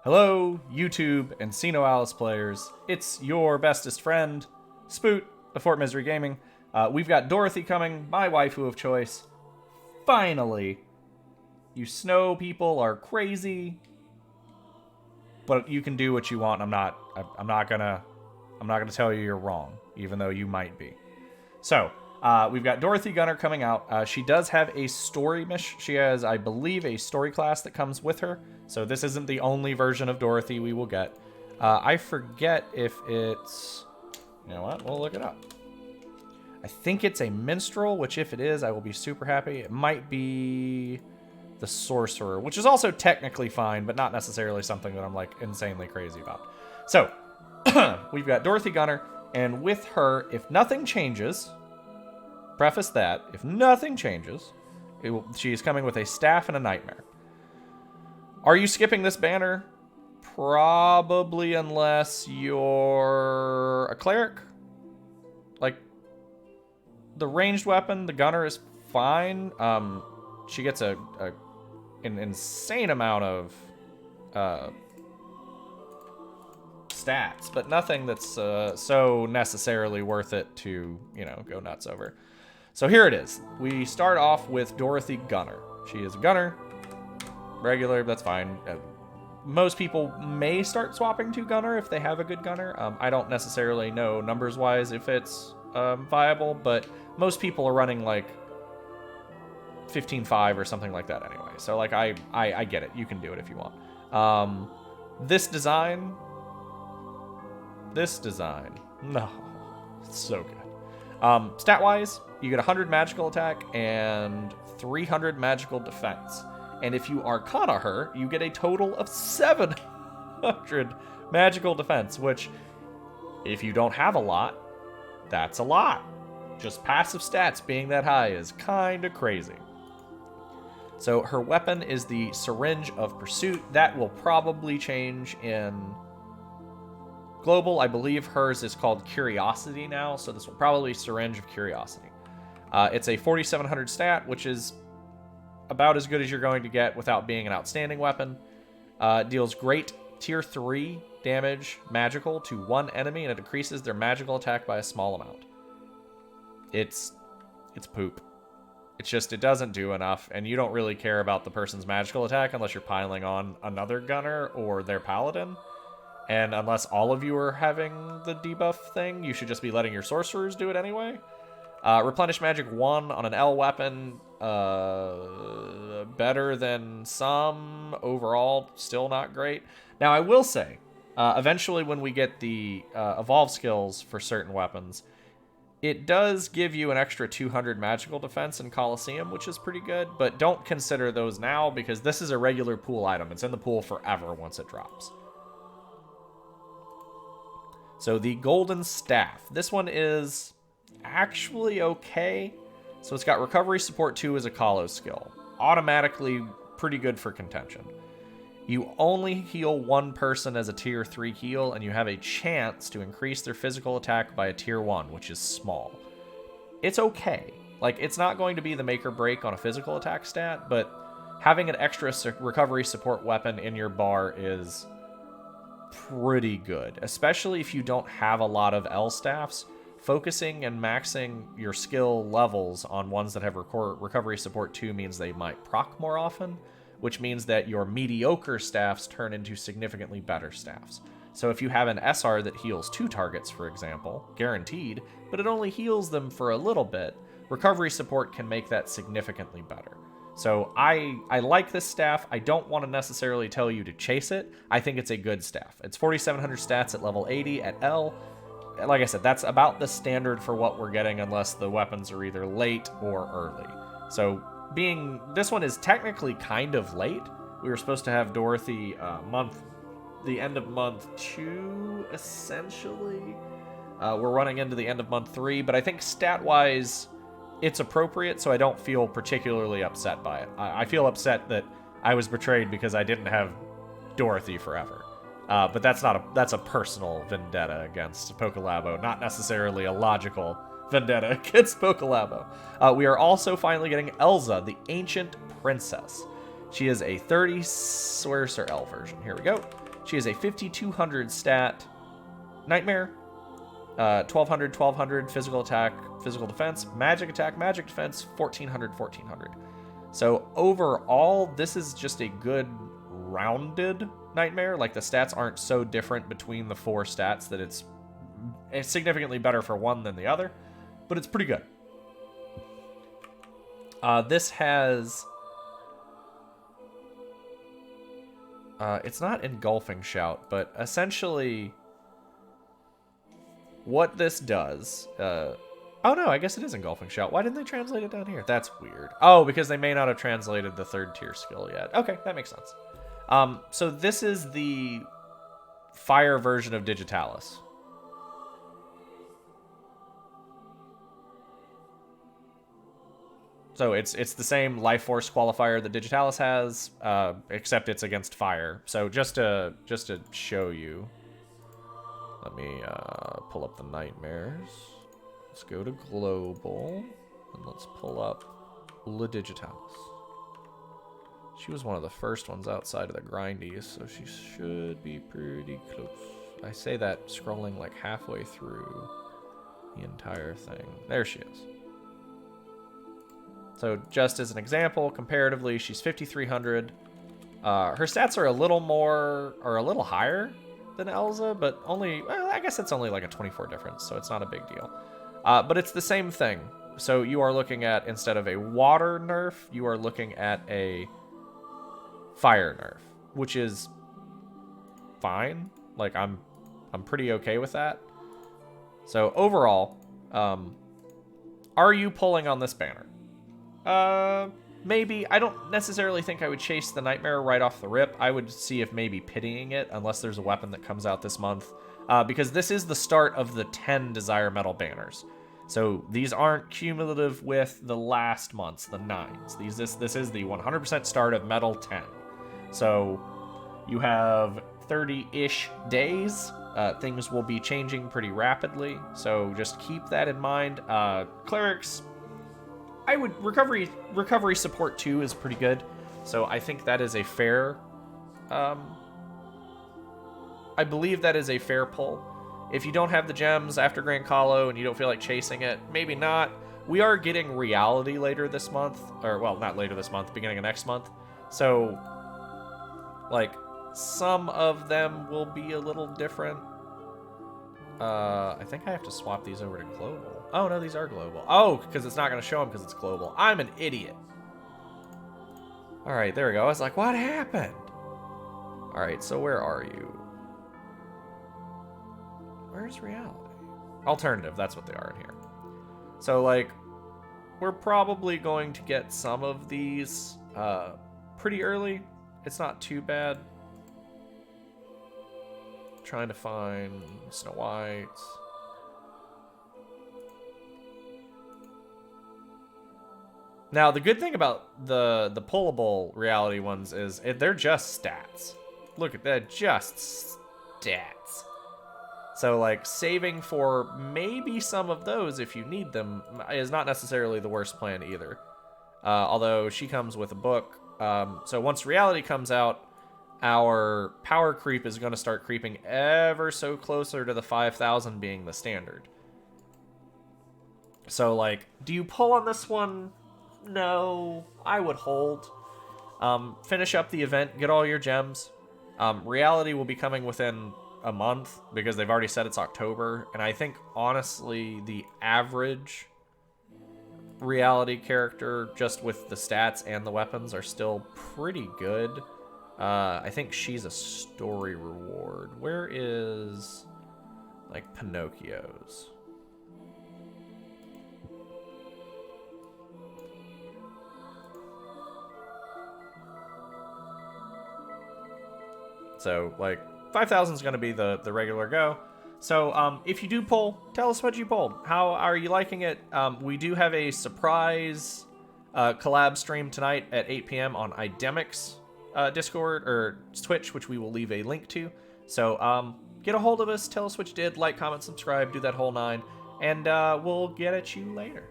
Hello, YouTube and Sinoalice players. It's your bestest friend, Spoot of Fort Misery Gaming. We've got Dorothy coming, my waifu of choice. Finally, you snow people are crazy, but you can do what you want. I'm not gonna tell you you're wrong, even though you might be. So, we've got Dorothy Gunner coming out. She does have a story mission. She has, I believe, a story class that comes with her. So this isn't the only version of Dorothy we will get. I forget if it's... You know what? We'll look it up. I think it's a minstrel, which if it is, I will be super happy. It might be the sorcerer, which is also technically fine, but not necessarily something that I'm, like, insanely crazy about. So, we've got Dorothy Gunner, and with her, if nothing changes... Preface that, if nothing changes, she's coming with a staff and a nightmare. Are you skipping this banner? Probably, unless you're a cleric. Like, the ranged weapon, the gunner is fine. She gets an insane amount of stats, but nothing that's so necessarily worth it to, you know, go nuts over. So here it is. We start off with Dorothy Gunner. She is a gunner. Regular, that's fine. Most people may start swapping to gunner if they have a good gunner. I don't necessarily know numbers-wise if it's viable, but most people are running like 15-5 or something like that anyway. So like I get it. You can do it if you want. This design, no, it's so good. Stat-wise, you get 100 magical attack and 300 magical defense. And if you Arcana her, you get a total of 700 magical defense, which, if you don't have a lot, that's a lot. Just passive stats being that high is kind of crazy. So her weapon is the Syringe of Pursuit. That will probably change in Global. I believe hers is called Curiosity now, so this will probably Syringe of Curiosity. It's a 4700 stat, which is about as good as you're going to get without being an outstanding weapon. Deals great tier 3 damage magical to one enemy, and it decreases their magical attack by a small amount. It's poop. It's just, it doesn't do enough, and you don't really care about the person's magical attack unless you're piling on another gunner or their paladin. And unless all of you are having the debuff thing, you should just be letting your sorcerers do it anyway. Replenish magic 1 on an L weapon. Better than some. Overall, still not great. Now, I will say, eventually when we get the evolve skills for certain weapons, it does give you an extra 200 magical defense in Colosseum, which is pretty good. But don't consider those now, because this is a regular pool item. It's in the pool forever once it drops. So the Golden Staff. This one is actually okay. So it's got Recovery Support 2 as a colo skill. Automatically pretty good for contention. You only heal one person as a tier 3 heal, and you have a chance to increase their physical attack by a tier 1, which is small. It's okay. Like, it's not going to be the make or break on a physical attack stat, but having an extra recovery support weapon in your bar is pretty good, especially if you don't have a lot of L staffs. Focusing and maxing your skill levels on ones that have recovery support 2 means they might proc more often, which means that your mediocre staffs turn into significantly better staffs. So if you have an SR that heals 2 targets, for example, guaranteed, but it only heals them for a little bit, recovery support can make that significantly better. So I like this staff. I don't want to necessarily tell you to chase it. I think it's a good staff. It's 4700 stats at level 80 at L. Like I said, that's about the standard for what we're getting unless the weapons are either late or early. So this one is technically kind of late. We were supposed to have Dorothy the end of month 2, essentially. We're running into the end of month 3, but I think stat-wise, it's appropriate, so I don't feel particularly upset by it. I feel upset that I was betrayed because I didn't have Dorothy forever. But that's a personal vendetta against Pokelabo, not necessarily a logical vendetta against Pokelabo. We are also finally getting Elsa, the Ancient Princess. She is a 30... Where's her L version? Here we go. She is a 5200 stat nightmare, 1200 physical attack, physical defense, magic attack, magic defense, 1400. So overall, this is just a good rounded nightmare. Like, the stats aren't so different between the 4 stats that it's significantly better for one than the other, but it's pretty good. This has... it's not engulfing shout, but essentially what this does... oh no, I guess it is engulfing shout. Why didn't they translate it down here? That's weird. Oh, because they may not have translated the 3rd tier skill yet. Okay, that makes sense. So this is the fire version of Digitalis. So it's the same life force qualifier that Digitalis has, except it's against fire. So just to show you, let me pull up the nightmares. Let's go to global, and let's pull up La Digitalis. She was one of the first ones outside of the grindies, so she should be pretty close. I say that scrolling like halfway through the entire thing. There she is. So just as an example, comparatively, she's 5300. Her stats are a little higher than Elza, but only, well, I guess it's only like a 24 difference, so it's not a big deal. But it's the same thing. So you are looking at, instead of a water nerf, you are looking at a fire nerf, which is fine. Like, I'm pretty okay with that. So overall, are you pulling on this banner? Maybe. I don't necessarily think I would chase the nightmare right off the rip. I would see if maybe pitying it, unless there's a weapon that comes out this month. Because this is the start of the 10 Desire Medal banners. So these aren't cumulative with the last month's, the 9s. This is the 100% start of Medal 10. So you have 30-ish days. Things will be changing pretty rapidly, so just keep that in mind. Clerics, I would recovery support 2 is pretty good, so I think that is a fair. I believe that is a fair pull. If you don't have the gems after Grand Colo and you don't feel like chasing it, maybe not. We are getting reality later this month, or well, not later this month, beginning of next month. So, like, some of them will be a little different. I think I have to swap these over to global. Oh, no, these are global. Oh, because it's not going to show them because it's global. I'm an idiot. All right, there we go. I was like, what happened? All right, so where are you? Where's reality? Alternative, that's what they are in here. So, like, we're probably going to get some of these pretty early. It's not too bad. Trying to find Snow Whites. Now, the good thing about the pullable reality ones is they're just stats. Look at that, just stats. So, like, saving for maybe some of those if you need them is not necessarily the worst plan either. Although she comes with a book. So once reality comes out, our power creep is going to start creeping ever so closer to the 5,000 being the standard. So, like, do you pull on this one? No, I would hold. Finish up the event, get all your gems. Reality will be coming within a month because they've already said it's October. And I think, honestly, the average reality character, just with the stats and the weapons, are still pretty good. I think she's a story reward. Where is, like, Pinocchio's? So, like, 5,000 is going to be the regular go. So, if you do pull, tell us what you pulled. How are you liking it? We do have a surprise collab stream tonight at 8 p.m. on Idemic's Discord or Twitch, which we will leave a link to. So, get a hold of us, tell us what you did, like, comment, subscribe, do that whole 9, and we'll get at you later.